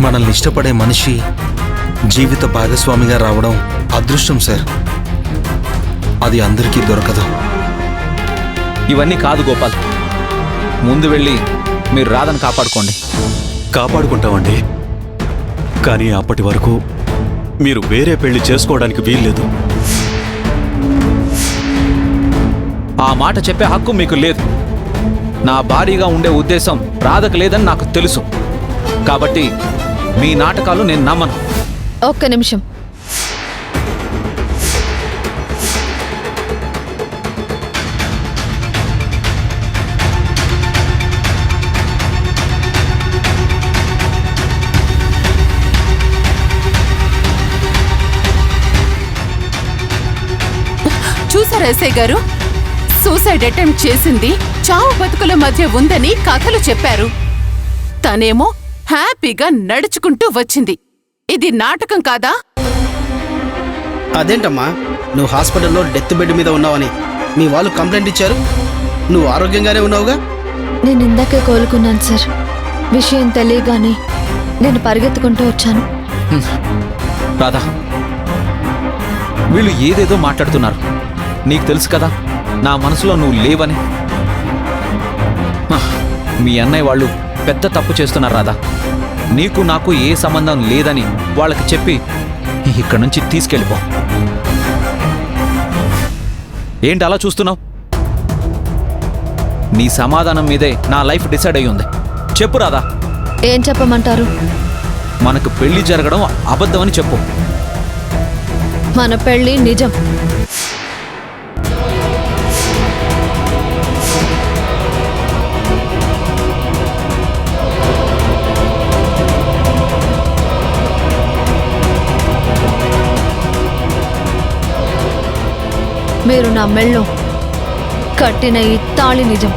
మనల్ని ఇష్టపడే మనిషి జీవిత భాగస్వామిగా రావడం అదృష్టం సార్. అది అందరికీ దొరకదు. ఇవన్నీ కాదు గోపాల్, ముందు వెళ్ళి మీరు రాధను కాపాడుకోండి. కాపాడుకుంటామండి, కానీ అప్పటి వరకు మీరు వేరే పెళ్లి చేసుకోవడానికి వీల్లేదు. ఆ మాట చెప్పే హక్కు మీకు లేదు. నా భారీగా ఉండే ఉద్దేశం రాధకు లేదని నాకు తెలుసు. కాబట్టి మీ నాటకాలు నేను నమ్మను. ఒక్క నిమిషం. చూసారా ఎస్ఐ గారు, సూసైడ్ అటెంప్ట్ చేసింది చావు బతుకుల మధ్య ఉందని కథలు చెప్పారు. తనేమో హ్యాపీగా నడుచుకుంటూ వచ్చింది. ఇది నాటకం కాదా? అదేంటమ్మా, నువ్వు హాస్పిటల్లో డెత్ బెడ్ మీద ఉన్నావని మీ వాళ్ళు కంప్లైంట్ ఇచ్చారు. నువ్వు ఆరోగ్యంగానే ఉన్నావుగా? నేను ఇందాకే కోలుకున్నాను సార్. విషయం తెలియగానే నేను పరిగెత్తుకుంటూ వచ్చాను. రాధా, వీళ్ళు ఏదేదో మాట్లాడుతున్నారు. నీకు తెలుసు కదా నా మనసులో నువ్వు లేవని. మీ అన్నయ్య వాళ్ళు పెద్ద తప్పు చేస్తున్నారు రాధా. నీకు నాకు ఏ సంబంధం లేదని వాళ్ళకి చెప్పి ఇక్కడి నుంచి తీసుకెళ్ళిపో. ఏంటి అలా చూస్తున్నావు? నీ సమాధానం మీదే నా లైఫ్ డిసైడ్ అయ్యి ఉంది. చెప్పు రాధా. ఏం చెప్పమంటారు? మనకు పెళ్లి జరగడం అబద్ధమని చెప్పు. మన పెళ్లి నిజం. మీరు నా మెళ్ళో కట్టిన ఈ తాళి నిజం.